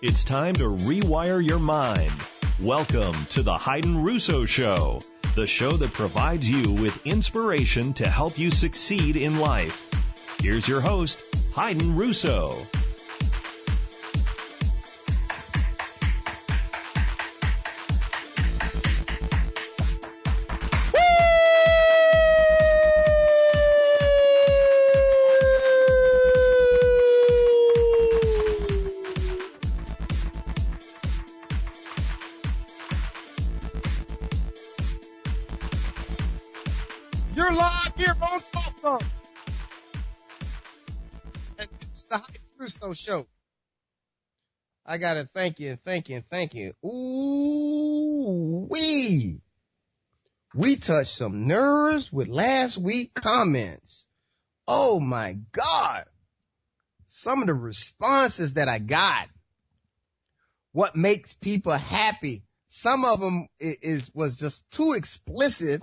It's time to rewire your mind. Welcome to the Hayden Russo Show, the show that provides you with inspiration to help you succeed in life. Here's your host, Hayden Russo. You're live here on Talk Zone. And it's the Hayden Russo Show. I gotta thank you. Ooh, we touched some nerves with last week's comments. Oh my God. Some of the responses that I got. What makes people happy. Some of them was just too explicit,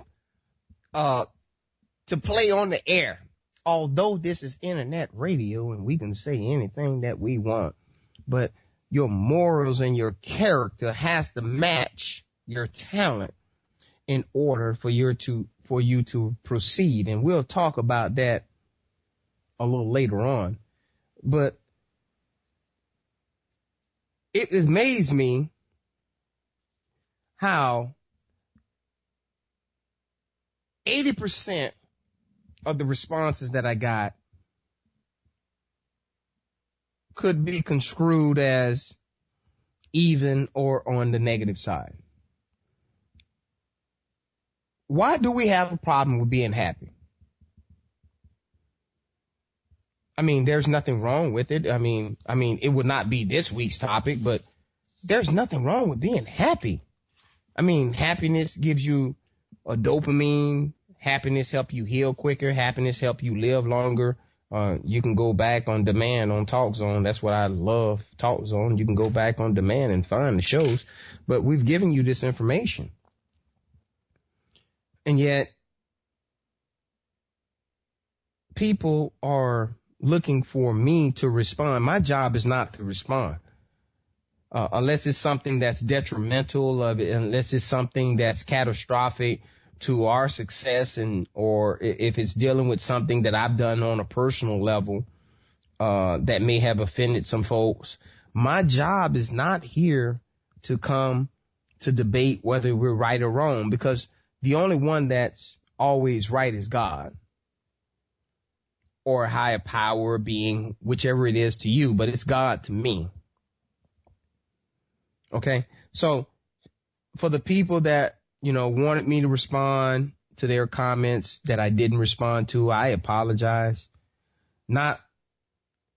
to play on the air. Although this is internet radio and we can say anything that we want, but your morals and your character has to match your talent in order for you to proceed. And we'll talk about that a little later on. But it amazed me how 80% of the responses that I got could be construed as even or on the negative side. Why do we have a problem with being happy? I mean, there's nothing wrong with it. I mean, it would not be this week's topic, but there's nothing wrong with being happy. I mean, happiness gives you a dopamine. Happiness help you heal quicker. Happiness help you live longer. You can go back on demand on Talk Zone. That's what I love, Talk Zone. You can go back on demand and find the shows. But we've given you this information. And yet, people are looking for me to respond. My job is not to respond. Unless it's something that's detrimental, unless it's something that's catastrophic to our success, or if it's dealing with something that I've done on a personal level that may have offended some folks. My job is not here to come to debate whether we're right or wrong, because the only one that's always right is God, or a higher power being, whichever it is to you, but it's God to me. Okay, so for the people that wanted me to respond to their comments that I didn't respond to, I apologize. Not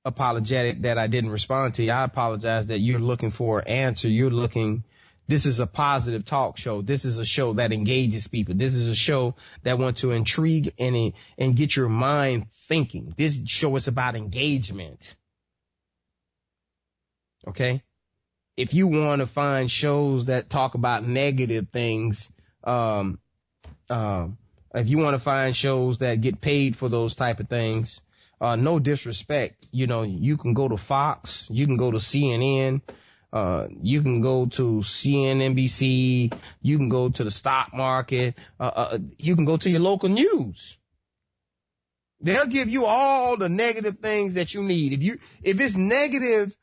apologetic that I didn't respond to you. I apologize that you're looking for an answer. This is a positive talk show. This is a show that engages people. This is a show that wants to intrigue and get your mind thinking. This show is about engagement. Okay? If you want to find shows that talk about negative things, if you want to find shows that get paid for those type of things, no disrespect, you can go to Fox, you can go to CNN, you can go to CNNBC, you can go to the stock market, you can go to your local news. They'll give you all the negative things that you need. If it's negative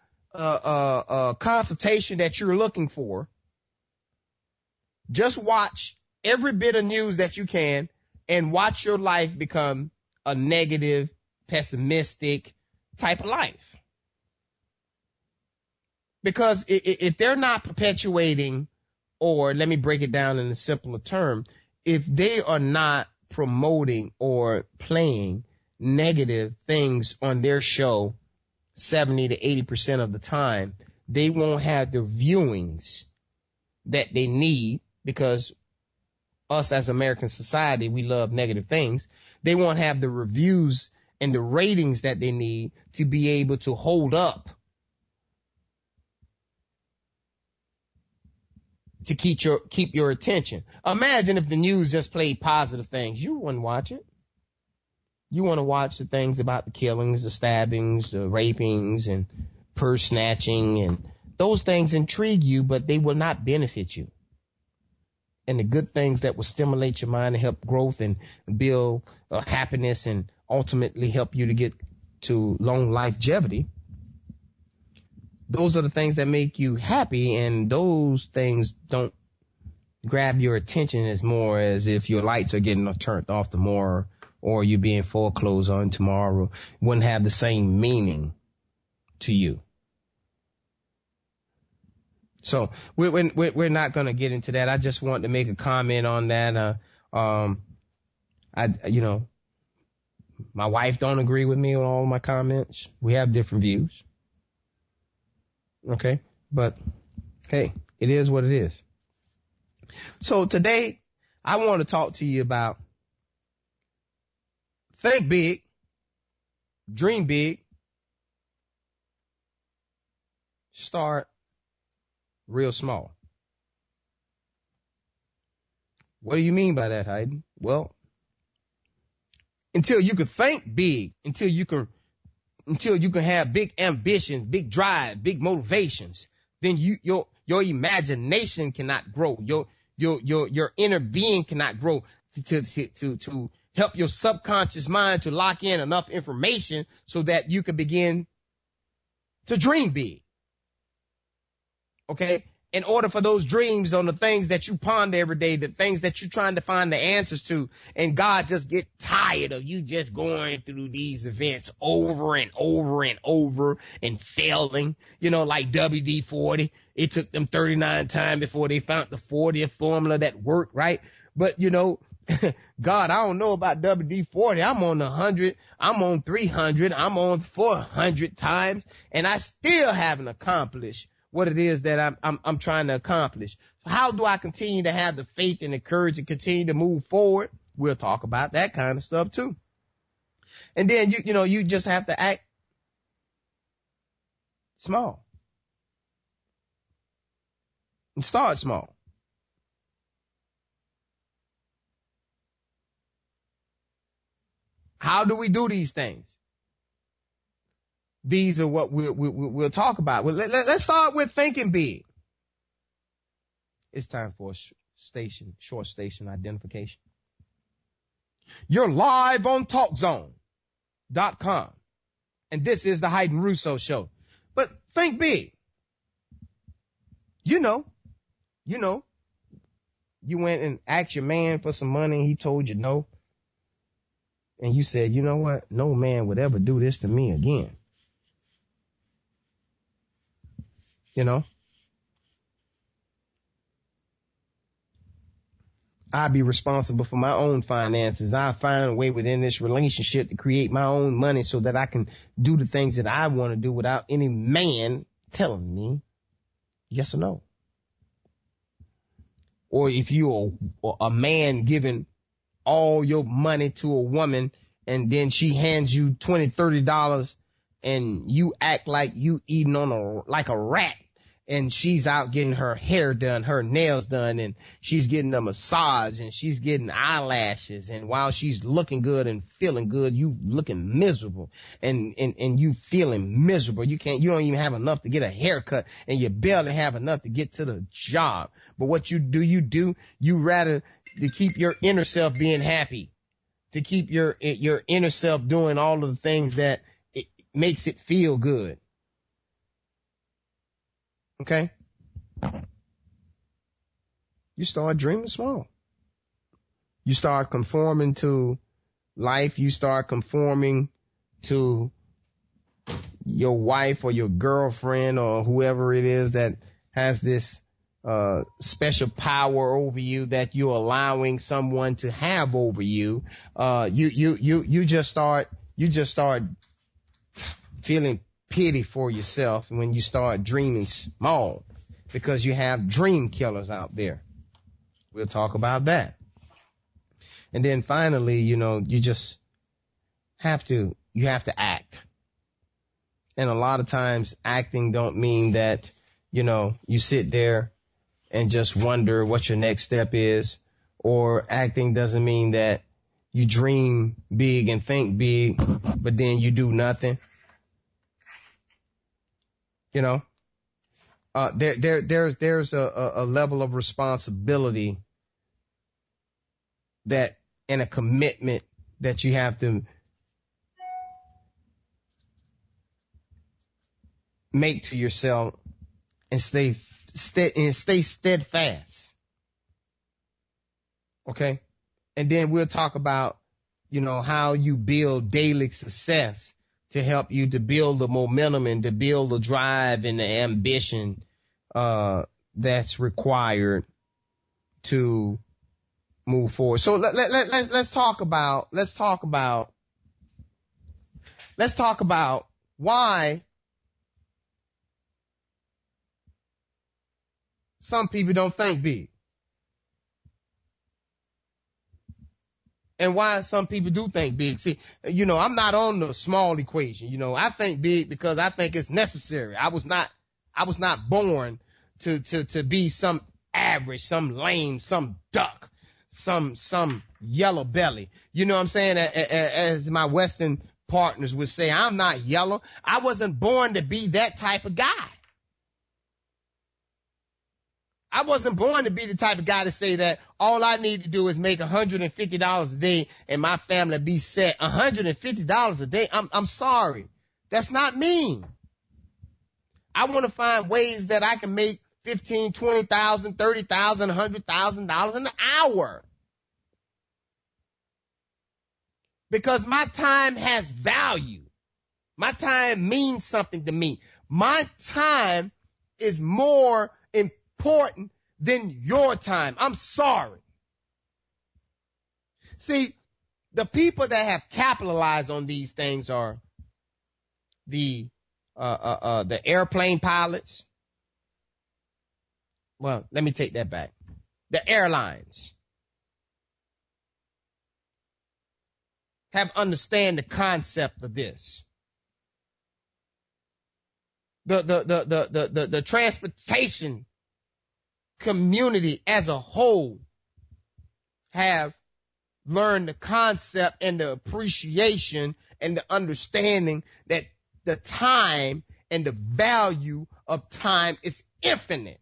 consultation that you're looking for, just watch every bit of news that you can and watch your life become a negative, pessimistic type of life. Because if they're not perpetuating, or let me break it down in a simpler term, if they are not promoting or playing negative things on their show 70 to 80% of the time, they won't have the viewings that they need, because us as American society, we love negative things. They won't have the reviews and the ratings that they need to be able to hold up to keep your attention. Imagine if the news just played positive things. You wouldn't watch it. You want to watch the things about the killings, the stabbings, the rapings, and purse snatching, and Those things intrigue you, but they will not benefit you. And the good things that will stimulate your mind and help growth and build happiness and ultimately help you to get to long longevity, those are the things that make you happy, and those things don't grab your attention as more as if your lights are getting turned off tomorrow or you're being foreclosed on tomorrow. Wouldn't have the same meaning to you. So we're not going to get into that. I just want to make a comment on that. My wife don't agree with me on all my comments. We have different views. Okay. But hey, it is what it is. So today I want to talk to you about think big, dream big, start real small. What do you mean by that, Hayden? Well, until you can think big, until you can have big ambitions, big drive, big motivations, then your imagination cannot grow. Your inner being cannot grow to help your subconscious mind to lock in enough information so that you can begin to dream big. Okay? In order for those dreams on the things that you ponder every day, the things that you're trying to find the answers to, and God just get tired of you just going through these events over and over and over and failing, like WD-40. It took them 39 times before they found the 40th formula that worked, right? But, God, I don't know about WD-40. I'm on 100. I'm on 300. I'm on 400 times, and I still haven't accomplished what it is that I'm trying to accomplish. How do I continue to have the faith and the courage to continue to move forward? We'll talk about that kind of stuff too. And then you just have to act small and start small. How do we do these things? These are what we'll talk about. Well, let's start with thinking big. It's time for a short station identification. You're live on TalkZone.com. And this is the Hayden Russo Show. But think big. You went and asked your man for some money and he told you no. And you said, you know what? No man would ever do this to me again. I'll be responsible for my own finances. I'll find a way within this relationship to create my own money so that I can do the things that I want to do without any man telling me yes or no. Or if you're a man giving all your money to a woman and then she hands you $20, $30 and you act like you eating like a rat. And she's out getting her hair done, her nails done, and she's getting a massage and she's getting eyelashes. And while she's looking good and feeling good, you looking miserable and you feeling miserable. You don't even have enough to get a haircut and you barely have enough to get to the job. But what you rather to keep your inner self being happy, to keep your inner self doing all of the things that it makes it feel good. Okay? You start dreaming small. You start conforming to life. You start conforming to your wife or your girlfriend or whoever it is that has this special power over you that you're allowing someone to have over you. You just start feeling pity for yourself when you start dreaming small because you have dream killers out there. We'll talk about that. And then finally, you just have to act. And a lot of times acting don't mean that, you sit there and just wonder what your next step is, or acting doesn't mean that you dream big and think big, but then you do nothing. there's a level of responsibility that, and a commitment that you have to make to yourself and stay steadfast. Okay. And then we'll talk about, how you build daily success to help you to build the momentum and to build the drive and the ambition, that's required to move forward. So let's talk about why some people don't think big. And why some people do think big. See, I'm not on the small equation. I think big because I think it's necessary. I was not born to be some average, some lame, some duck, some yellow belly. You know what I'm saying? As my Western partners would say, I'm not yellow. I wasn't born to be that type of guy. I wasn't born to be the type of guy to say that all I need to do is make $150 a day and my family be set. $150 a day? I'm sorry. That's not me. I want to find ways that I can make $15,000, $20,000, $30,000, $100,000 an hour. Because my time has value. My time means something to me. My time is more important than your time. I'm sorry. See, the people that have capitalized on these things are the airplane pilots. Well, let me take that back. The airlines have understand the concept of this. The transportation community as a whole have learned the concept and the appreciation and the understanding that the time and the value of time is infinite.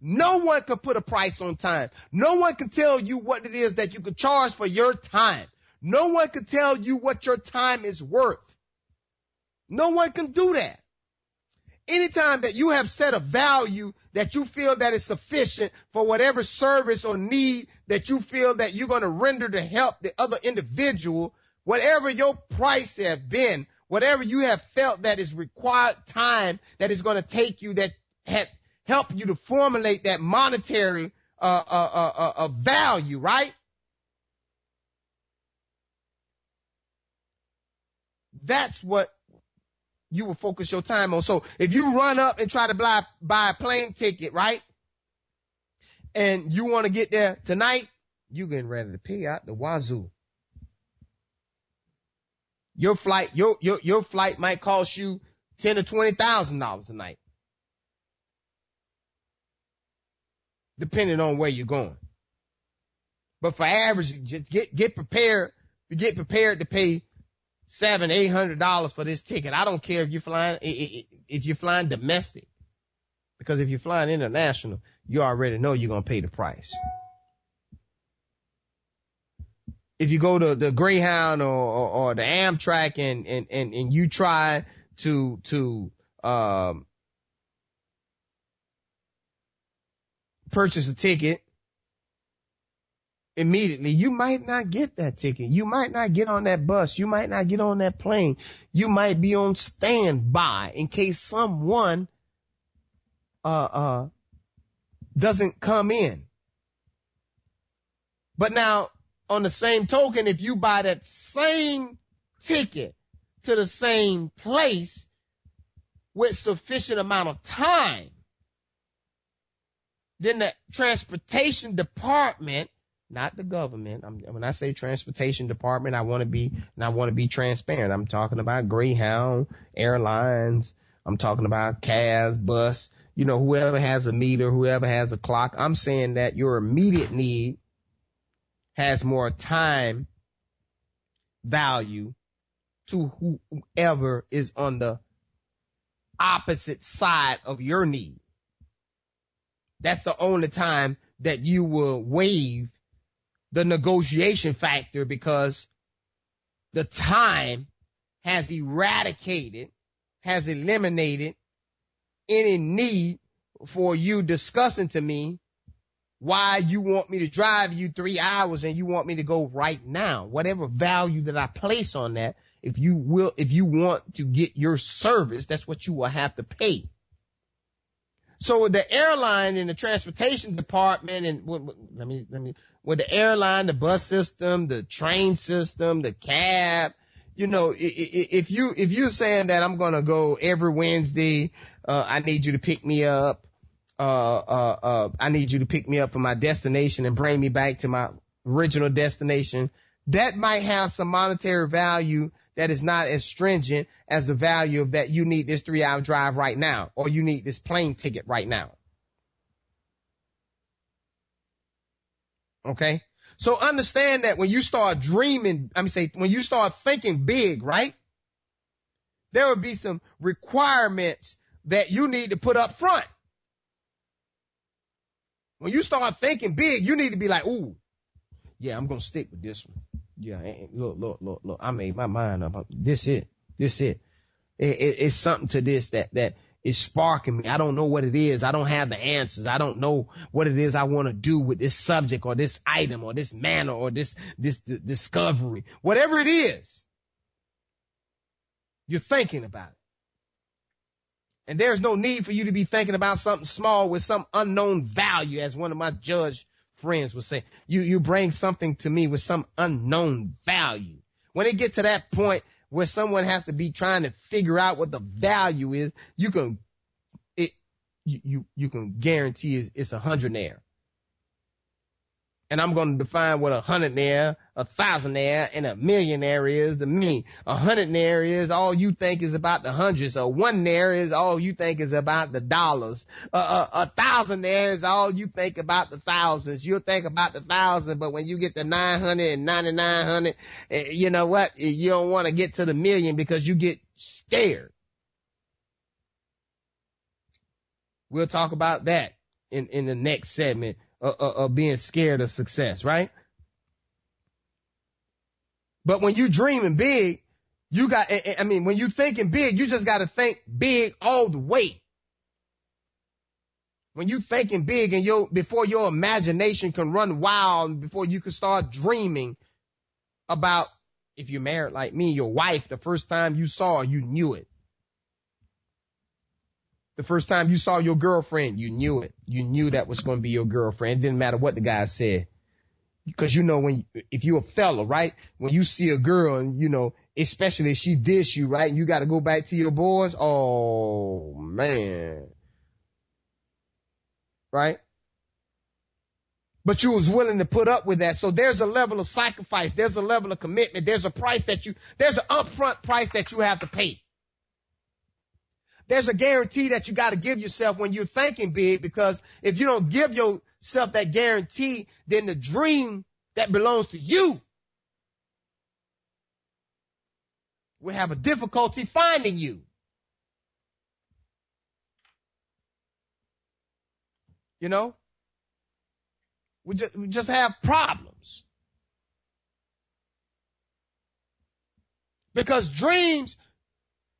No one can put a price on time. No one can tell you what it is that you can charge for your time. No one can tell you what your time is worth. No one can do that. Anytime that you have set a value that you feel that is sufficient for whatever service or need that you feel that you're going to render to help the other individual, whatever your price have been, whatever you have felt that is required time that is going to take you, that help you to formulate that monetary value, right? That's what you will focus your time on. So if you run up and try to buy a plane ticket, right? And you want to get there tonight, you getting ready to pay out the wazoo. Your flight might cost you $10,000 to $20,000 a night, depending on where you're going. But for average, just get prepared to pay $700-800 for this ticket. I don't care if you're flying domestic, because if you're flying international, you already know you're gonna pay the price. If you go to the Greyhound or the Amtrak and you try to purchase a ticket immediately, you might not get that ticket. You might not get on that bus. You might not get on that plane. You might be on standby in case someone doesn't come in. But now, on the same token, if you buy that same ticket to the same place with sufficient amount of time, then the transportation department, not the government. When I say transportation department, I want to be transparent. I'm talking about Greyhound, airlines. I'm talking about cabs, bus, whoever has a meter, whoever has a clock. I'm saying that your immediate need has more time value to whoever is on the opposite side of your need. That's the only time that you will waive the negotiation factor, because the time has eliminated any need for you discussing to me why you want me to drive you 3 hours and you want me to go right now. Whatever value that I place on that, if you want to get your service, that's what you will have to pay. So the airline and the transportation department, and with the airline, the bus system, the train system, the cab, if you're saying that I'm gonna go every Wednesday, I need you to pick me up. I need you to pick me up from my destination and bring me back to my original destination. That might have some monetary value that is not as stringent as the value of that you need this 3-hour drive right now, or you need this plane ticket right now. Okay? So understand that when you start when you start thinking big, right? There will be some requirements that you need to put up front. When you start thinking big, you need to be like, ooh, yeah, I'm going to stick with this one. Yeah, look, I made my mind up. This it. It's something to this that is sparking me. I don't know what it is. I don't have the answers. I don't know what it is I want to do with this subject or this item or this manner or this discovery. Whatever it is, you're thinking about it. And there's no need for you to be thinking about something small with some unknown value, as one of my judge friends would say. You bring something to me with some unknown value. When it gets to that point where someone has to be trying to figure out what the value is, you can guarantee it's 100-naira. And I'm going to define what 100-naira, 1,000-naira, and a millionaire is to me. 100-naira is all you think is about the hundreds. 1-naira is all you think is about the dollars. 1,000-naira is all you think about the thousands. You'll think about the thousand, but when you get to 900 and 9,900, you know what? You don't want to get to the million because you get scared. We'll talk about that in the next segment. Of being scared of success, right? But when you dreaming big, when you thinking big, you just got to think big all the way. When you thinking big and before your imagination can run wild, before you can start dreaming about, if you're married like me, your wife, the first time you saw her, you knew it. The first time you saw your girlfriend, you knew it. You knew that was going to be your girlfriend. It didn't matter what the guy said. Because if you're a fella, right? When you see a girl and, especially if she dish you, right? You got to go back to your boys. Oh, man. Right? But you was willing to put up with that. So there's a level of sacrifice. There's a level of commitment. There's an upfront price that you have to pay. There's a guarantee that you got to give yourself when you're thinking big, because if you don't give yourself that guarantee, then the dream that belongs to you will have a difficulty finding you. We just have problems. Because dreams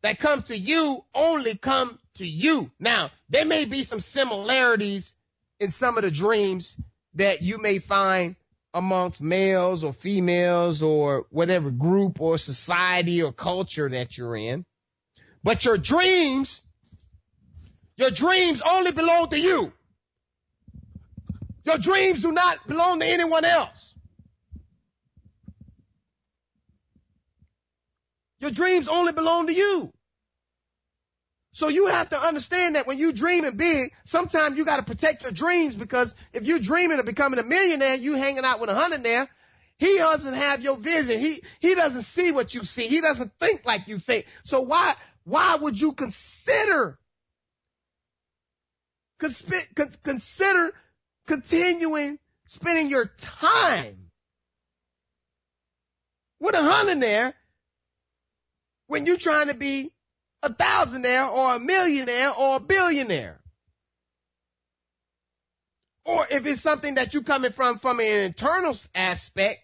that come to you only come to you. Now, there may be some similarities in some of the dreams that you may find amongst males or females or whatever group or society or culture that you're in. But your dreams only belong to you. Your dreams do not belong to anyone else. Your dreams only belong to you. So you have to understand that when you dreaming big, sometimes you got to protect your dreams, because if you're dreaming of becoming a millionaire, you hanging out with 100-naira, he doesn't have your vision. He doesn't see what you see. He doesn't think like you think. So why would you consider continuing spending your time with 100-naira when you're trying to be a thousandaire or a millionaire or a billionaire. Or if it's something that you coming from an internal aspect,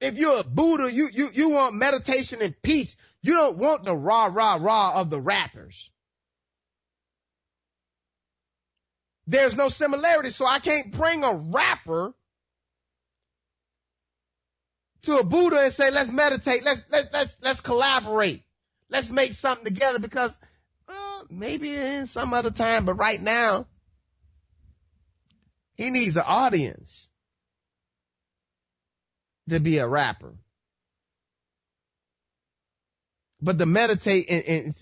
if you're a Buddha, you want meditation and peace. You don't want the rah of the rappers. There's no similarity, so I can't bring a rapper to a Buddha and say, let's meditate, let's collaborate, let's make something together, because maybe in some other time, but right now, he needs an audience to be a rapper. But to meditate and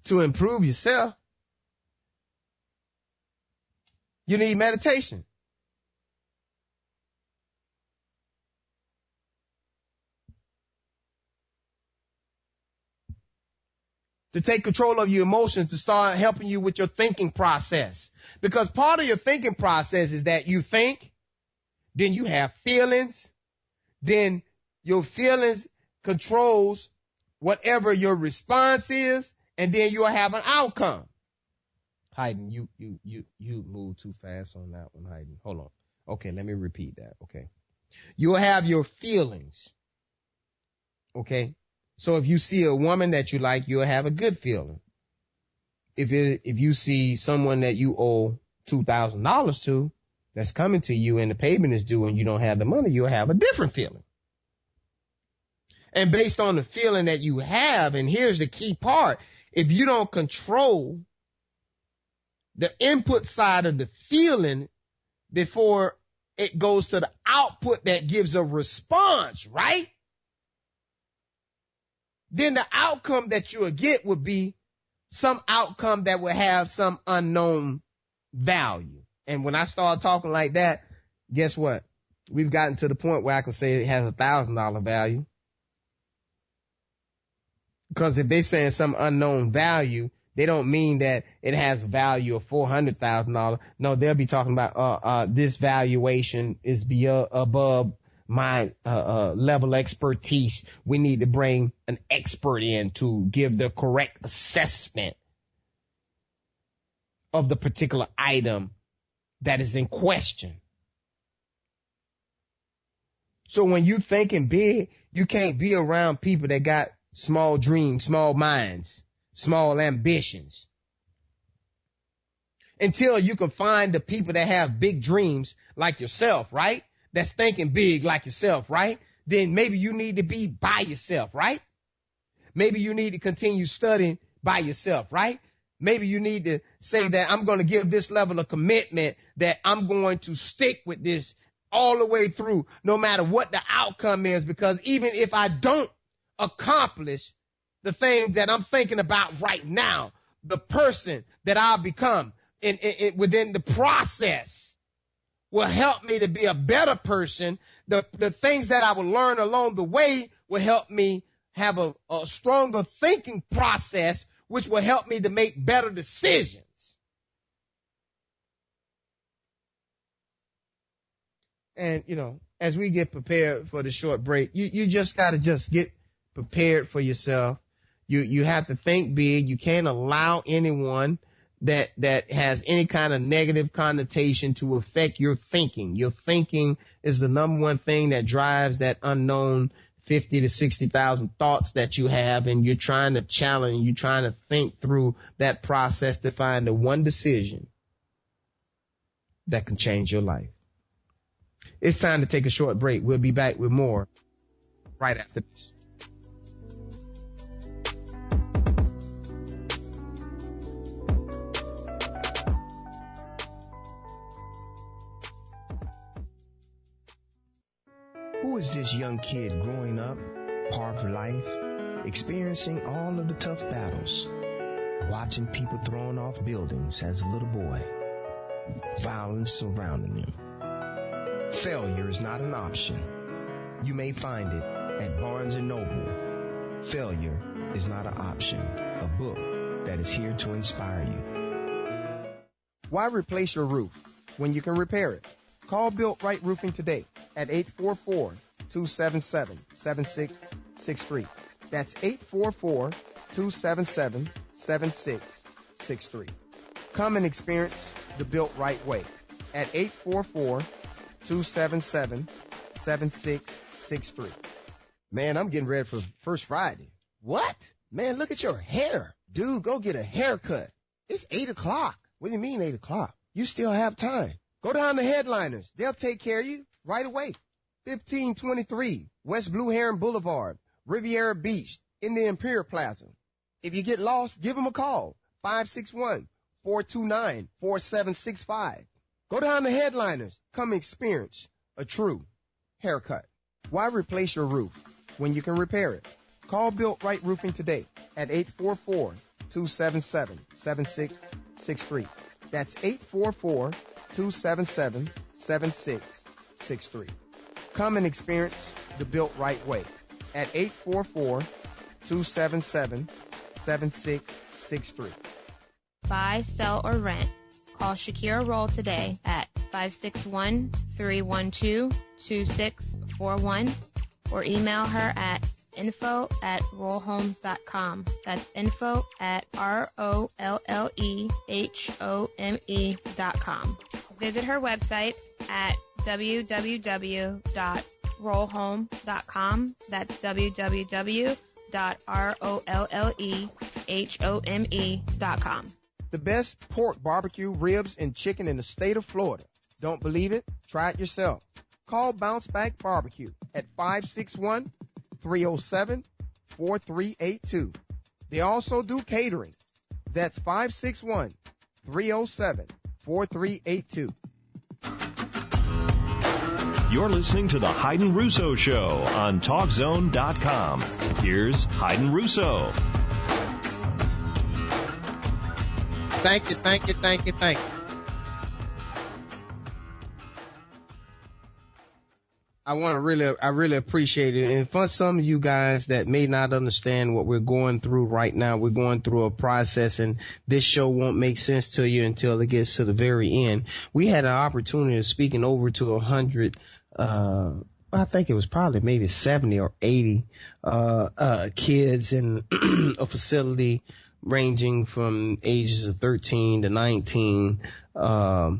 to improve yourself, you need meditation. To take control of your emotions, to start helping you with your thinking process. Because part of your thinking process is that you think, then you have feelings, then your feelings controls whatever your response is, and then you'll have an outcome. Hayden, you moved too fast on that one, Hayden. Hold on. Okay, let me repeat that. Okay. You'll have your feelings. Okay. So if you see a woman that you like, you'll have a good feeling. If you see someone that you owe $2,000 to, that's coming to you and the payment is due and you don't have the money, you'll have a different feeling. And based on the feeling that you have, and here's the key part, if you don't control the input side of the feeling before it goes to the output that gives a response, right? Then the outcome that you will get would be some outcome that will have some unknown value. And when I start talking like that, guess what? We've gotten to the point where I can say it has $1,000 value. Because if they're saying some unknown value, they don't mean that it has a value of $400,000. No, they'll be talking about this valuation is above my level of expertise. We need to bring an expert in to give the correct assessment of the particular item that is in question. So when you thinking big, you can't be around people that got small dreams, small minds, small ambitions. Until you can find the people that have big dreams like yourself, right? That's thinking big like yourself, right? Then maybe you need to be by yourself, right? Maybe you need to continue studying by yourself, right? Maybe you need to say that I'm going to give this level of commitment, that I'm going to stick with this all the way through, no matter what the outcome is, because even if I don't accomplish the thing that I'm thinking about right now, the person that I'll become within the process will help me to be a better person. The things that I will learn along the way will help me have a stronger thinking process, which will help me to make better decisions. And, as we get prepared for the short break, you just got to just get prepared for yourself. You have to think big. You can't allow anyone that has any kind of negative connotation to affect your thinking. Your thinking is the number one thing that drives that unknown 50 to 60,000 thoughts that you have, and you're trying to challenge, you're trying to think through that process to find the one decision that can change your life. It's time to take a short break. We'll be back with more right after this. Who is this young kid growing up, par for life, experiencing all of the tough battles, watching people thrown off buildings as a little boy, violence surrounding him? Failure is not an option. You may find it at Barnes & Noble. Failure is not an option, a book that is here to inspire you. Why replace your roof when you can repair it? Call Built Right Roofing today at 844-277-7663. That's 844-277-7663. Come and experience the Built Right way at 844-277-7663. Man, I'm getting ready for First Friday. What? Man, look at your hair. Dude, go get a haircut. It's 8 o'clock. What do you mean 8 o'clock? You still have time. Go down to Headliners. They'll take care of you right away. 1523 West Blue Heron Boulevard, Riviera Beach, in the Imperial Plaza. If you get lost, give them a call. 561-429-4765. Go down to Headliners. Come experience a true haircut. Why replace your roof when you can repair it? Call Built Right Roofing today at 844-277-7663. That's 844-277-7663. Come and experience the Built Right way at 844-277-7663. Buy, sell, or rent. Call Shakira Roll today at 561-312-2641 or email her at info@rollhomes.com. That's info@rollehome.com. Visit her website at www.rollhome.com. That's www.rollehome.com. The best pork, barbecue, ribs, and chicken in the state of Florida. Don't believe it? Try it yourself. Call Bounce Back Barbecue at 561-307-4382. They also do catering. That's 561-307-4382. You're listening to the Hayden Russo Show on TalkZone.com. Here's Hayden Russo. Thank you. I really appreciate it. And for some of you guys that may not understand what we're going through right now, we're going through a process, and this show won't make sense to you until it gets to the very end. We had an opportunity of speaking over to 100, I think it was probably maybe 70 or 80, kids in a facility ranging from ages of 13 to 19, that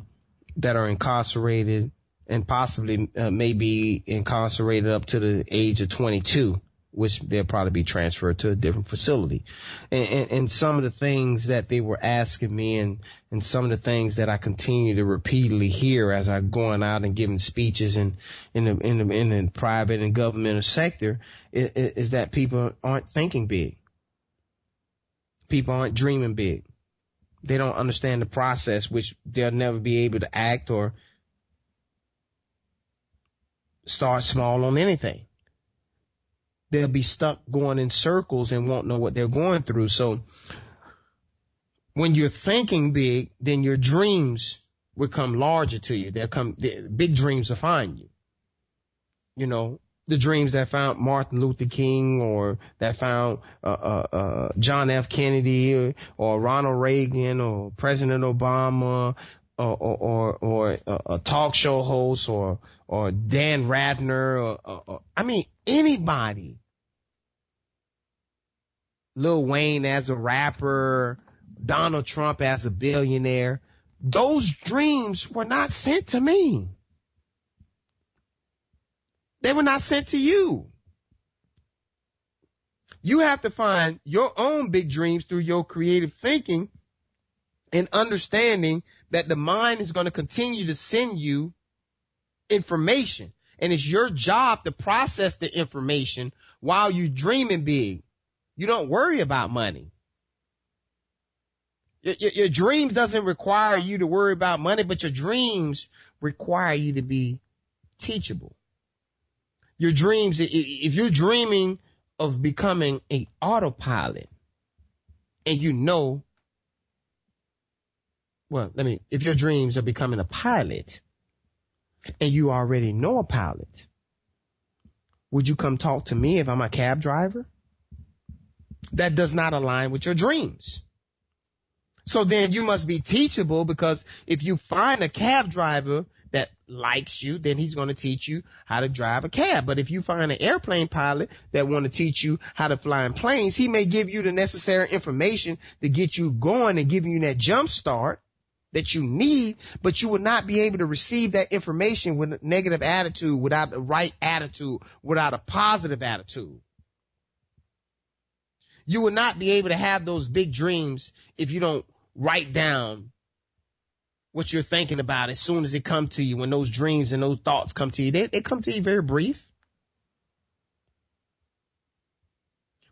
are incarcerated and possibly may be incarcerated up to the age of 22, which they'll probably be transferred to a different facility. And some of the things that they were asking me and some of the things that I continue to repeatedly hear as I'm going out and giving speeches in the private and governmental sector is that people aren't thinking big. People aren't dreaming big. They don't understand the process, which they'll never be able to act or start small on anything. They'll be stuck going in circles and won't know what they're going through. So when you're thinking big, then your dreams will come larger to you. Big dreams will find you. You know, the dreams that found Martin Luther King or that found John F. Kennedy or Ronald Reagan or President Obama or a talk show host or Dan Ratner or anybody. Lil Wayne as a rapper, Donald Trump as a billionaire. Those dreams were not sent to me. They were not sent to you. You have to find your own big dreams through your creative thinking and understanding that the mind is going to continue to send you information. And it's your job to process the information while you're dreaming big. You don't worry about money. Your dream doesn't require you to worry about money, but your dreams require you to be teachable. Your dreams, if you're dreaming of becoming an autopilot and if your dreams are becoming a pilot and you already know a pilot, would you come talk to me if I'm a cab driver? That does not align with your dreams. So then you must be teachable, because if you find a cab driver that likes you, then he's going to teach you how to drive a cab. But if you find an airplane pilot that want to teach you how to fly in planes, he may give you the necessary information to get you going and giving you that jump start that you need, but you will not be able to receive that information with a negative attitude, without the right attitude, without a positive attitude. You will not be able to have those big dreams if you don't write down what you're thinking about as soon as it come to you. When those dreams and those thoughts come to you, they come to you very brief.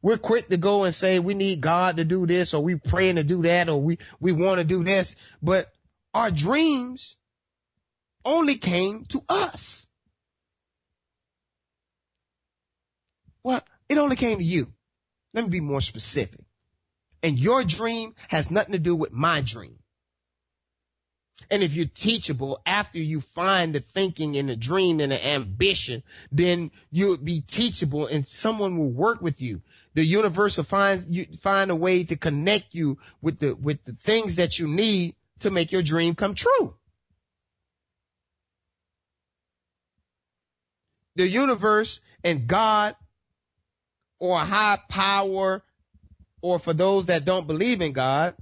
We're quick to go and say we need God to do this, or we praying to do that, or we want to do this. But our dreams only came to us. Well, it only came to you. Let me be more specific. And your dream has nothing to do with my dream. And if you're teachable after you find the thinking and the dream and the ambition, then you'll be teachable and someone will work with you. The universe will find a way to connect you with the things that you need to make your dream come true. The universe and God, or a high power, or for those that don't believe in God,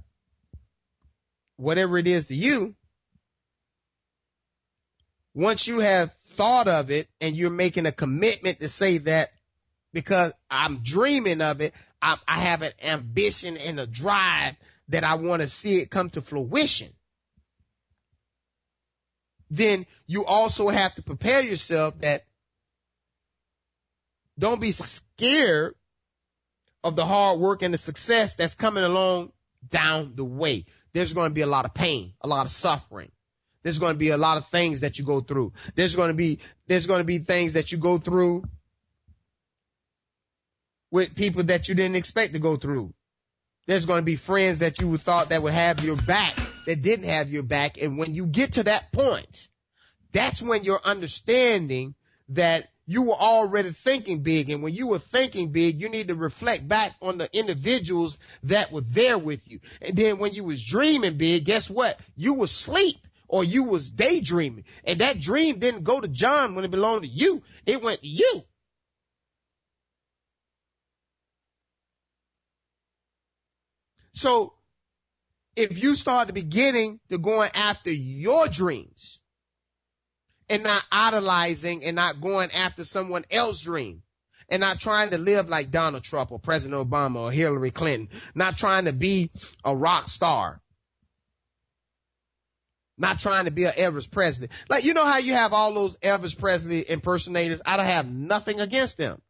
whatever it is to you, once you have thought of it and you're making a commitment to say that because I'm dreaming of it, I have an ambition and a drive that I want to see it come to fruition, then you also have to prepare yourself that don't be scared of the hard work and the success that's coming along down the way. There's going to be a lot of pain, a lot of suffering. There's going to be a lot of things that you go through. There's going to be things that you go through with people that you didn't expect to go through. There's going to be friends that you thought that would have your back that didn't have your back. And when you get to that point, that's when you're understanding that you were already thinking big. And when you were thinking big, you need to reflect back on the individuals that were there with you. And then when you was dreaming big, guess what? You was asleep or you was daydreaming. And that dream didn't go to John when it belonged to you. It went to you. So if you start the beginning to going after your dreams and not idolizing and not going after someone else's dream and not trying to live like Donald Trump or President Obama or Hillary Clinton, not trying to be a rock star, not trying to be an Elvis Presley. Like, you know how you have all those Elvis Presley impersonators? I don't have nothing against them.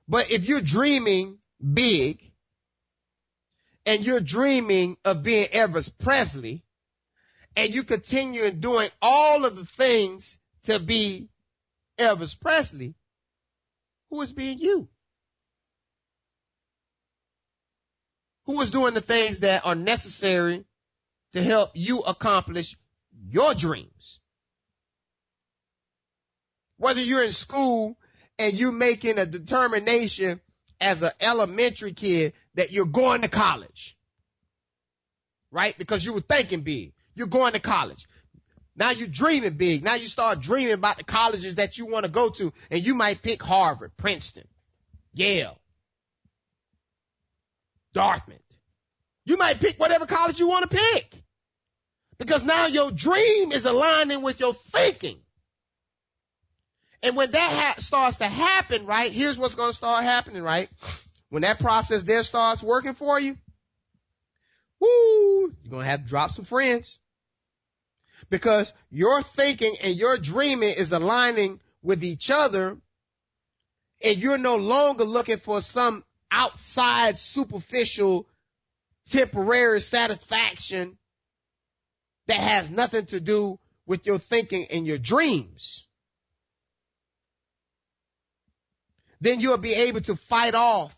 But if you're dreaming big and you're dreaming of being Elvis Presley and you continue doing all of the things to be Elvis Presley, who is being you? Who is doing the things that are necessary to help you accomplish your dreams? Whether you're in school and you're making a determination as an elementary kid that you're going to college, right? Because you were thinking big. You're going to college. Now you're dreaming big. Now you start dreaming about the colleges that you want to go to, and you might pick Harvard, Princeton, Yale, Dartmouth. You might pick whatever college you want to pick because now your dream is aligning with your thinking. And when that starts to happen, right, here's what's going to start happening, right? When that process there starts working for you, you're going to have to drop some friends because your thinking and your dreaming is aligning with each other, and you're no longer looking for some outside superficial temporary satisfaction that has nothing to do with your thinking and your dreams. Then you'll be able to fight off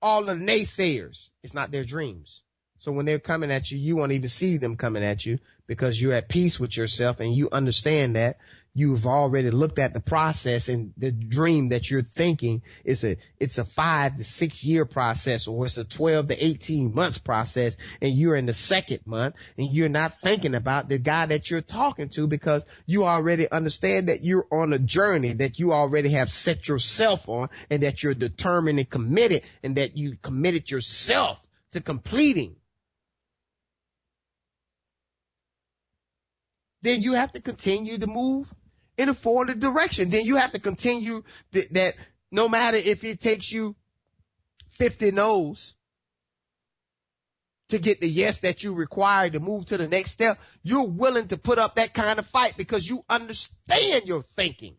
all the naysayers. It's not their dreams. So when they're coming at you, you won't even see them coming at you because you're at peace with yourself and you understand that You've already looked at the process, and the dream that you're thinking it's a 5 to 6 year process, or it's a 12 to 18 months process, and you're in the second month and you're not thinking about the guy that you're talking to because you already understand that you're on a journey that you already have set yourself on, and that you're determined and committed, and that you committed yourself to completing. Then you have to continue to move in a forward direction. Then you have to continue that no matter if it takes you 50 no's to get the yes that you require to move to the next step, you're willing to put up that kind of fight because you understand your thinking.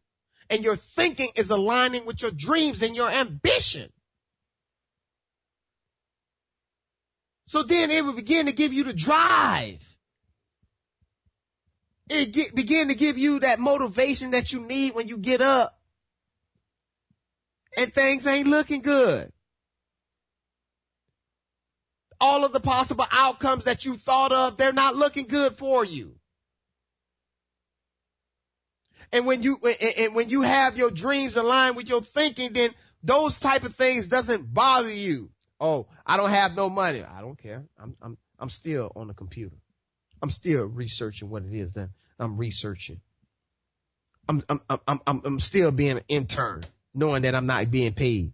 And your thinking is aligning with your dreams and your ambition. So then it will begin to give you the drive. Begin to give you that motivation that you need when you get up and things ain't looking good. All of the possible outcomes that you thought of, they're not looking good for you. And when you have your dreams aligned with your thinking, then those type of things doesn't bother you. Oh, I don't have no money. I don't care. I'm still on the computer. I'm still researching what it is that I'm researching. I'm still being an intern, knowing that I'm not being paid,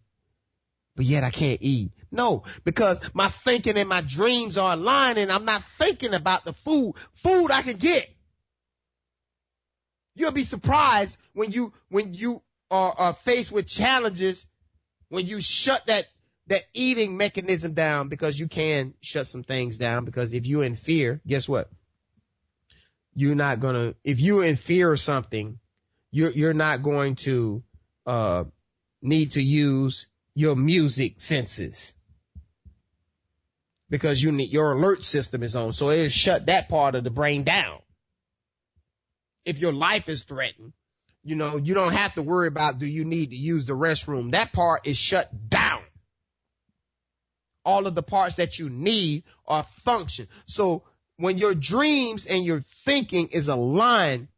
but yet I can't eat. No, because my thinking and my dreams are aligned, and I'm not thinking about the food I can get. You'll be surprised when you are faced with challenges, when you shut that eating mechanism down, because you can shut some things down, because if you're in fear, guess what? If you're in fear of something, you're not going to need to use your music senses, because your alert system is on. So it'll shut that part of the brain down. If your life is threatened, you don't have to worry about, do you need to use the restroom? That part is shut down. All of the parts that you need are function. So when your dreams and your thinking is aligned,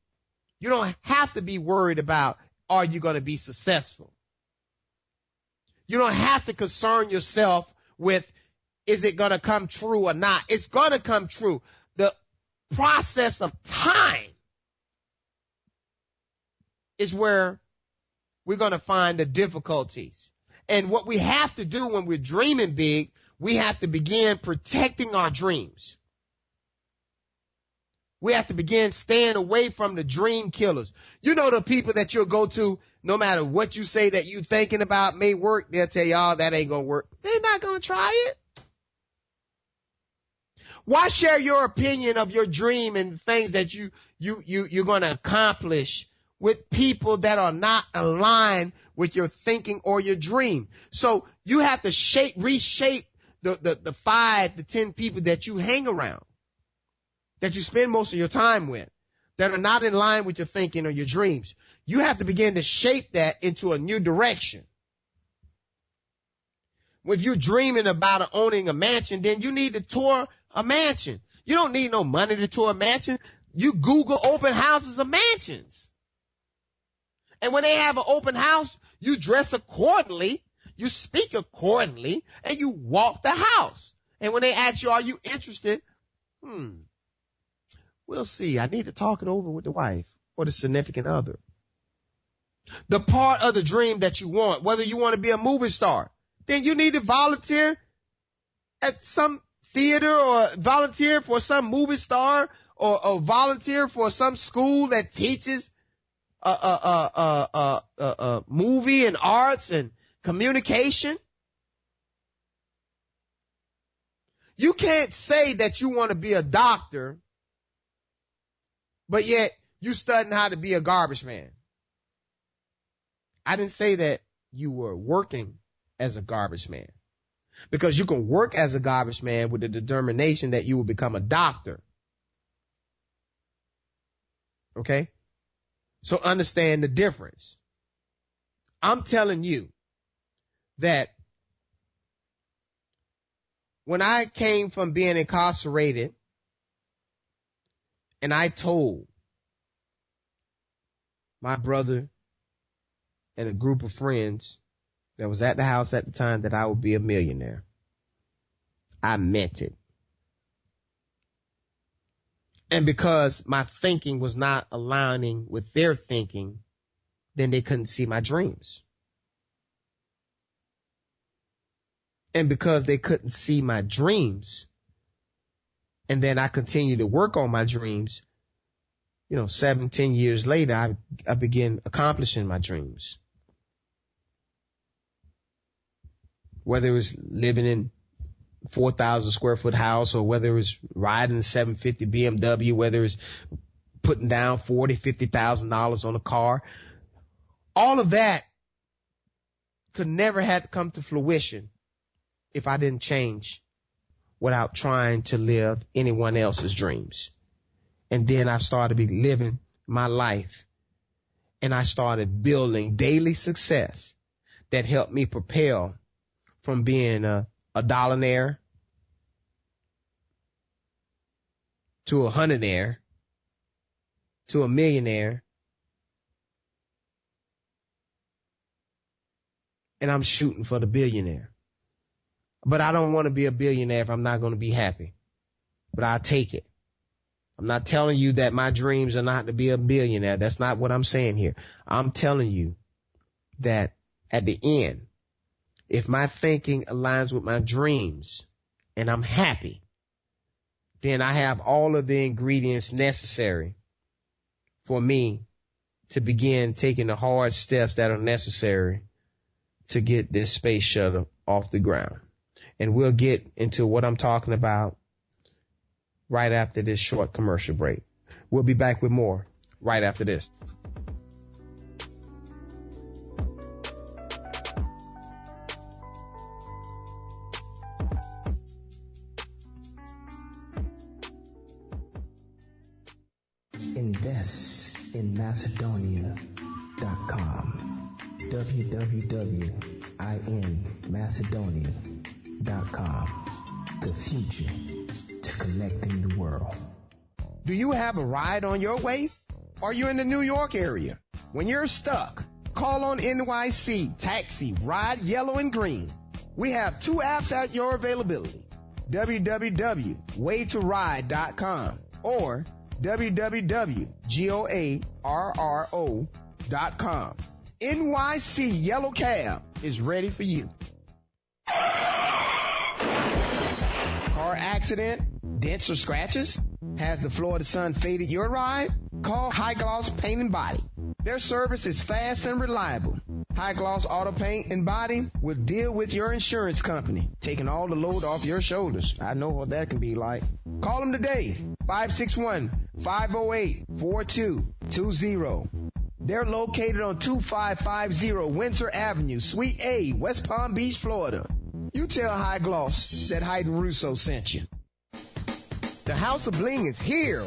you don't have to be worried about, are you going to be successful? You don't have to concern yourself with, is it going to come true or not? It's going to come true. The process of time is where we're going to find the difficulties. And what we have to do when we're dreaming big, we have to begin protecting our dreams. We have to begin staying away from the dream killers. You know, the people that you'll go to, no matter what you say that you're thinking about may work, they'll tell you, oh, that ain't going to work. They're not going to try it. Why share your opinion of your dream and things that you're going to accomplish with people that are not aligned with your thinking or your dream? So you have to reshape the 5 to 10 people that you hang around, that you spend most of your time with, that are not in line with your thinking or your dreams. You have to begin to shape that into a new direction. If you're dreaming about owning a mansion, then you need to tour a mansion. You don't need no money to tour a mansion. You Google open houses of mansions. And when they have an open house, you dress accordingly, you speak accordingly, and you walk the house. And when they ask you, are you interested? We'll see. I need to talk it over with the wife or the significant other. The part of the dream that you want, whether you want to be a movie star, then you need to volunteer at some theater, or volunteer for some movie star, or volunteer for some school that teaches movie and arts and communication. You can't say that you want to be a doctor, but yet you studying how to be a garbage man. I didn't say that you were working as a garbage man, because you can work as a garbage man with the determination that you will become a doctor. Okay? So understand the difference. I'm telling you that when I came from being incarcerated, and I told my brother and a group of friends that was at the house at the time that I would be a millionaire. I meant it. And because my thinking was not aligning with their thinking, then they couldn't see my dreams. And because they couldn't see my dreams, and then I continued to work on my dreams, 7, 10 years later, I began accomplishing my dreams. Whether it was living in 4,000 square foot house, or whether it was riding a 750 BMW, whether it was putting down $40,000, $50,000 on a car, all of that could never have come to fruition if I didn't change without trying to live anyone else's dreams. And then I started to be living my life, and I started building daily success that helped me propel from being a dollaraire to a hundredaire to a millionaire. And I'm shooting for the billionaire. But I don't want to be a billionaire if I'm not going to be happy. But I'll take it. I'm not telling you that my dreams are not to be a billionaire. That's not what I'm saying here. I'm telling you that at the end, if my thinking aligns with my dreams and I'm happy, then I have all of the ingredients necessary for me to begin taking the hard steps that are necessary to get this space shuttle off the ground. And we'll get into what I'm talking about right after this short commercial break. We'll be back with more right after this. Invest in Macedonia.com. www.inmacedonia.com. The future to connecting the world. Do you have a ride on your way? Are you in the New York area? When you're stuck, call on NYC Taxi Ride Yellow and Green. We have 2 apps at your availability. www.waytoride.com or www.GOARRO.com. NYC Yellow Cab is ready for you. Car accident, dents or scratches? Has the Florida sun faded your ride? Call High Gloss Paint and Body. Their service is fast and reliable. High Gloss Auto Paint and Body will deal with your insurance company, taking all the load off your shoulders. I know what that can be like. Call them today, 561-508-4220. They're located on 2550 Windsor Avenue, Suite A, West Palm Beach, Florida. You tell High Gloss that Hayden Russo sent you. The House of Bling is here.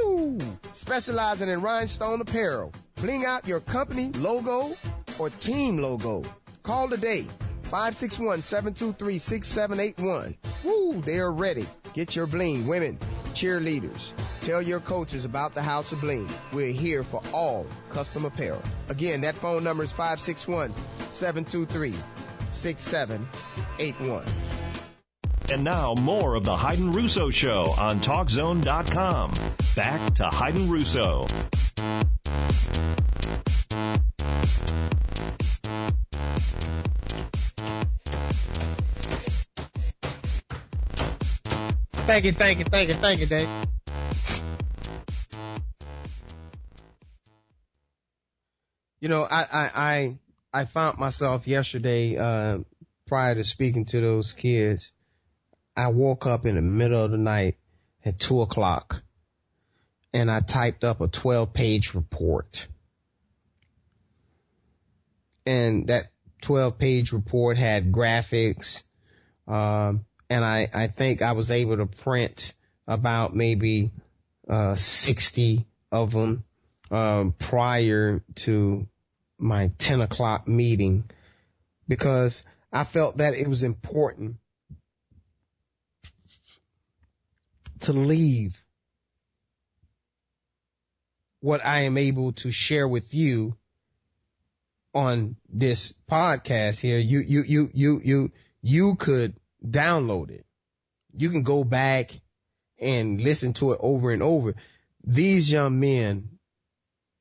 Woo! Specializing in rhinestone apparel. Bling out your company logo or team logo. Call today, 561-723-6781. Woo! They are ready. Get your bling, women, cheerleaders. Tell your coaches about the House of Bling. We're here for all custom apparel. Again, that phone number is 561-723-6781. And now more of the Hayden Russo Show on TalkZone.com. Back to Hayden Russo. Thank you, Dave. I found myself yesterday, prior to speaking to those kids, I woke up in the middle of the night at 2:00 and I typed up a 12-page report. And that 12-page report had graphics, and I think I was able to print about maybe 60 of them prior to my 10 o'clock meeting, because I felt that it was important to leave what I am able to share with you on this podcast here, you could download it. You can go back and listen to it over and over. These young men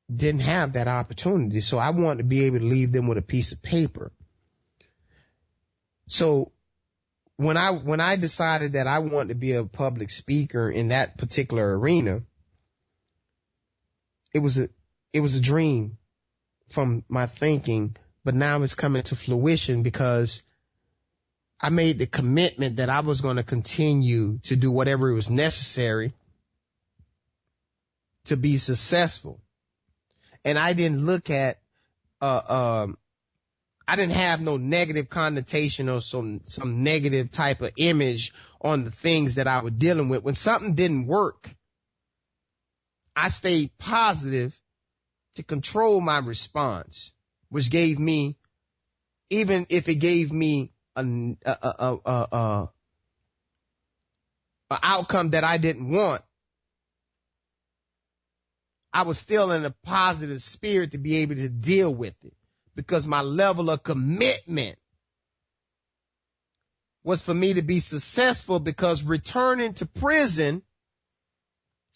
didn't have that opportunity. So I wanted to be able to leave them with a piece of paper. So when I decided that I wanted to be a public speaker in that particular arena, it was a dream from my thinking, but now it's coming to fruition because I made the commitment that I was going to continue to do whatever was necessary to be successful. And I didn't look at, I didn't have no negative connotation or some negative type of image on the things that I was dealing with. When something didn't work, I stayed positive to control my response, which gave me, even if it gave me an outcome that I didn't want, I was still in a positive spirit to be able to deal with it because my level of commitment was for me to be successful, because returning to prison,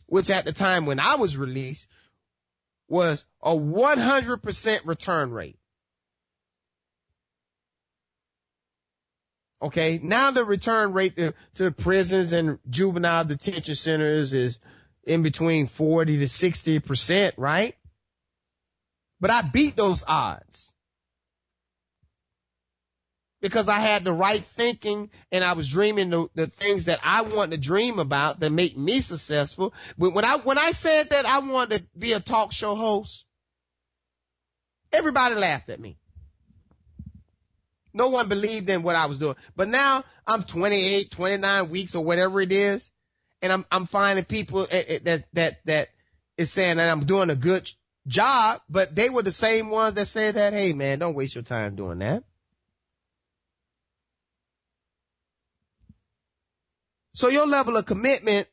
which at the time when I was released was a 100% return rate. Okay, now the return rate to prisons and juvenile detention centers is in between 40 to 60%, right? But I beat those odds because I had the right thinking and I was dreaming the things that I wanted to dream about that make me successful. But when I said that I wanted to be a talk show host, everybody laughed at me. No one believed in what I was doing. But now I'm 28, 29 weeks or whatever it is. And I'm finding people that is saying that I'm doing a good job, but they were the same ones that said that, hey man, don't waste your time doing that. So your level of commitment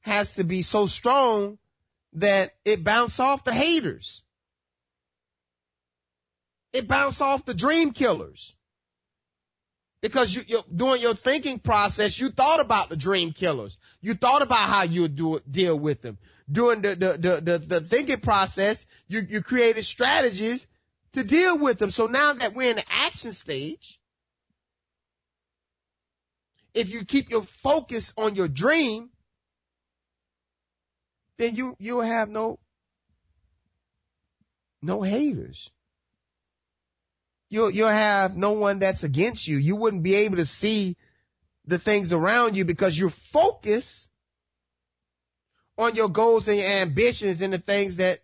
has to be so strong that it bounce off the haters. It bounce off the dream killers. Because you're doing your thinking process, you thought about the dream killers. You thought about how you would deal with them. During the thinking process, you created strategies to deal with them. So now that we're in the action stage, if you keep your focus on your dream, then you'll have no haters. You'll have no one that's against you. You wouldn't be able to see the things around you because you're focused on your goals and your ambitions and the things that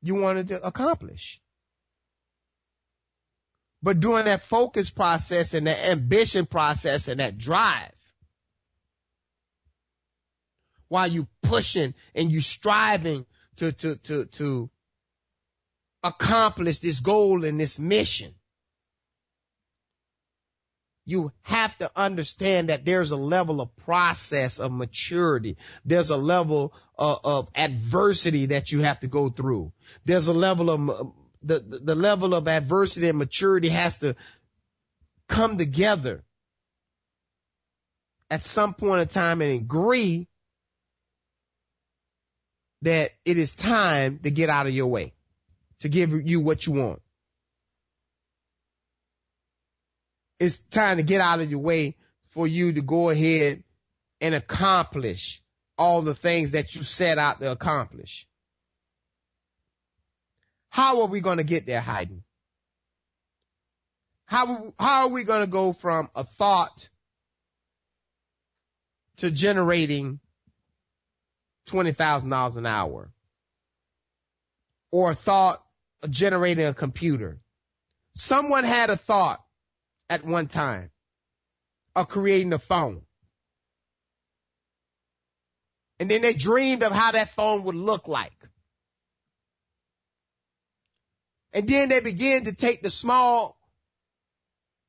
you wanted to accomplish. But during that focus process and that ambition process and that drive, while you pushing and you striving to accomplish this goal and this mission, you have to understand that there's a level of process of maturity. There's a level of adversity that you have to go through. There's a level of the level of adversity and maturity has to come together at some point in time and agree that it is time to get out of your way, to give you what you want. It's time to get out of your way for you to go ahead and accomplish all the things that you set out to accomplish. How are we going to get there, Hayden? How are we going to go from a thought to generating $20,000 an hour? Or a thought of generating a computer? Someone had a thought at one time of creating a phone. And then they dreamed of how that phone would look like. And then they began to take the small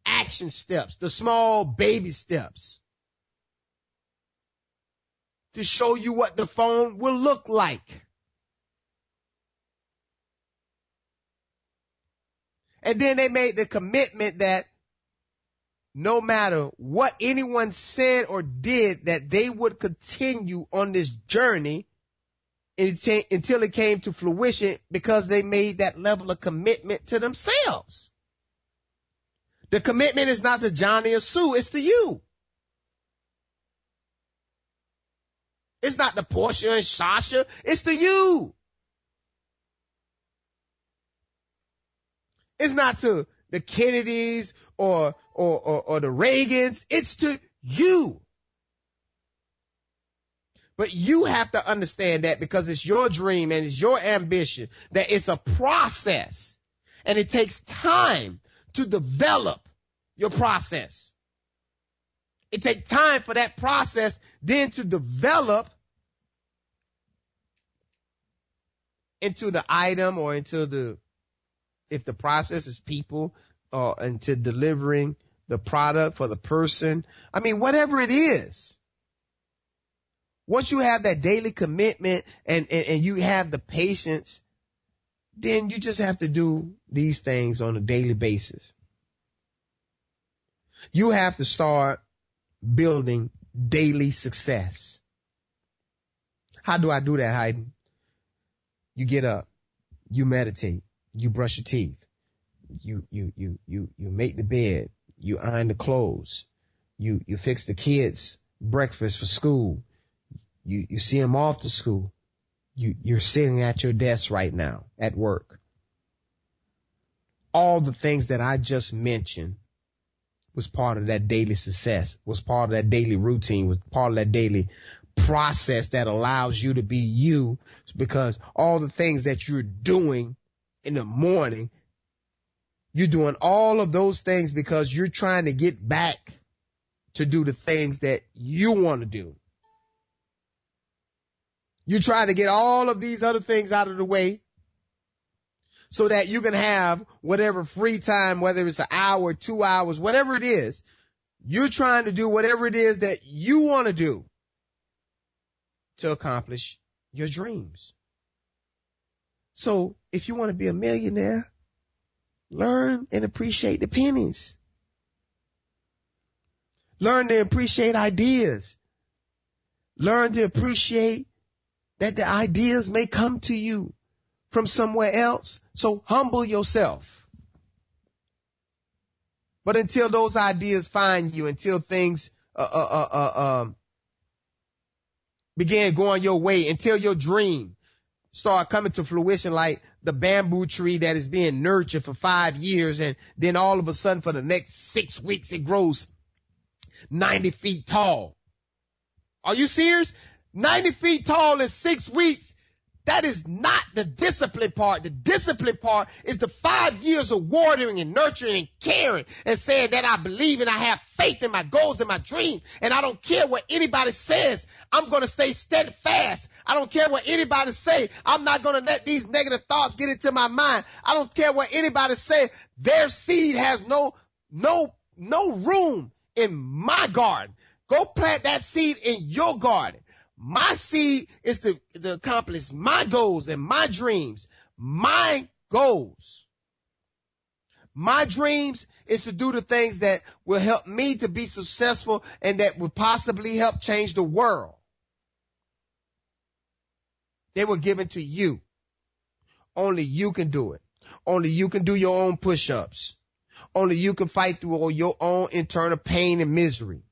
action steps, the small baby steps, to show you what the phone will look like. And then they made the commitment that no matter what anyone said or did, that they would continue on this journey until it came to fruition, because they made that level of commitment to themselves. The commitment is not to Johnny or Sue, it's to you. It's not to Portia and Sasha, it's to you. It's not to the Kennedys or the Reagans, it's to you. But you have to understand that, because it's your dream and it's your ambition, that it's a process and it takes time to develop your process. It takes time for that process then to develop into the item, or if the process is people, into delivering the product for the person. I mean, whatever it is. Once you have that daily commitment and you have the patience, then you just have to do these things on a daily basis. You have to start building daily success. How do I do that, Hayden? You get up, you meditate, you brush your teeth, you make the bed, you iron the clothes, you fix the kids' breakfast for school. You see them off to school. You're sitting at your desk right now at work. All the things that I just mentioned was part of that daily success, was part of that daily routine, was part of that daily process that allows you to be you, because all the things that you're doing in the morning, you're doing all of those things because you're trying to get back to do the things that you want to do. You try to get all of these other things out of the way so that you can have whatever free time, whether it's an hour, 2 hours, whatever it is. You're trying to do whatever it is that you want to do to accomplish your dreams. So if you want to be a millionaire, learn and appreciate the pennies. Learn to appreciate ideas. Learn to appreciate that the ideas may come to you from somewhere else. So humble yourself. But until those ideas find you, until things begin going your way, until your dream start coming to fruition, like the bamboo tree that is being nurtured for 5 years, and then all of a sudden for the next 6 weeks it grows 90 feet tall. Are you serious? 90 feet tall in 6 weeks. That is not the discipline part. The discipline part is the 5 years of watering and nurturing and caring and saying that I believe and I have faith in my goals and my dreams. And I don't care what anybody says. I'm going to stay steadfast. I don't care what anybody say. I'm not going to let these negative thoughts get into my mind. I don't care what anybody say. Their seed has no room in my garden. Go plant that seed in your garden. My seed is to accomplish my goals and my dreams. My goals. My dreams is to do the things that will help me to be successful and that will possibly help change the world. They were given to you. Only you can do it. Only you can do your own push-ups. Only you can fight through all your own internal pain and misery.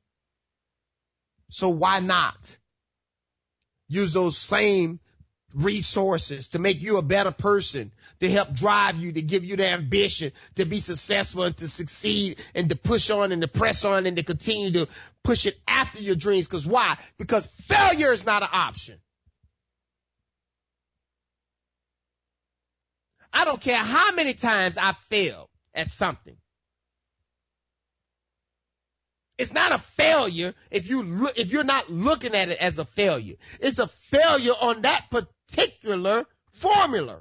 So why not use those same resources to make you a better person, to help drive you, to give you the ambition to be successful and to succeed and to push on and to press on and to continue to push it after your dreams? Because why? Because failure is not an option. I don't care how many times I failed at something. It's not a failure if you're not looking at it as a failure. It's a failure on that particular formula.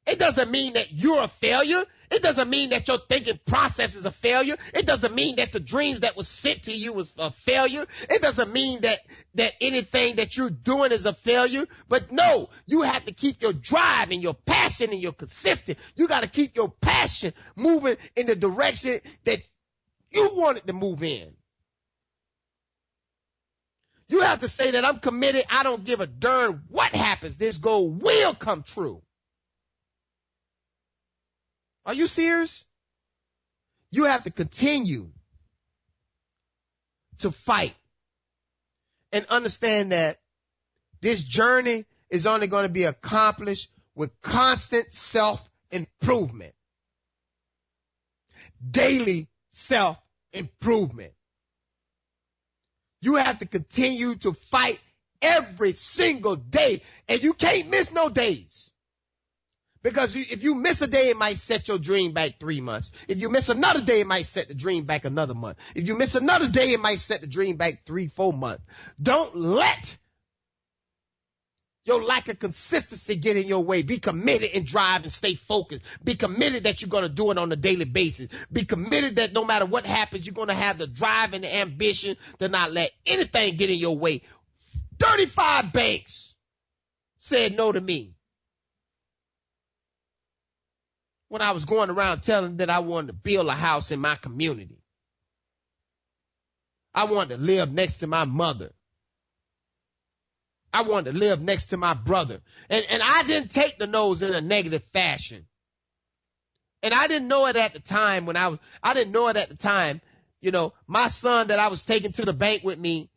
It doesn't mean that you're a failure. It doesn't mean that your thinking process is a failure. It doesn't mean that the dreams that was sent to you was a failure. It doesn't mean that anything that you're doing is a failure. But no, you have to keep your drive and your passion and your consistent. You got to keep your passion moving in the direction that you want it to move in. You have to say that I'm committed. I don't give a darn what happens. This goal will come true. Are you serious? You have to continue to fight and understand that this journey is only going to be accomplished with constant self-improvement. Daily self-improvement. You have to continue to fight every single day, and you can't miss no days. Because if you miss a day, it might set your dream back 3 months. If you miss another day, it might set the dream back another month. If you miss another day, it might set the dream back 3-4 months. Don't let your lack of consistency get in your way. Be committed and drive and stay focused. Be committed that you're going to do it on a daily basis. Be committed that no matter what happens, you're going to have the drive and the ambition to not let anything get in your way. 35 banks said no to me when I was going around telling them that I wanted to build a house in my community. I wanted to live next to my mother. I wanted to live next to my brother. And I didn't take the no's in a negative fashion. And I didn't know it at the time I didn't know it at the time. You know, my son that I was taking to the bank with me,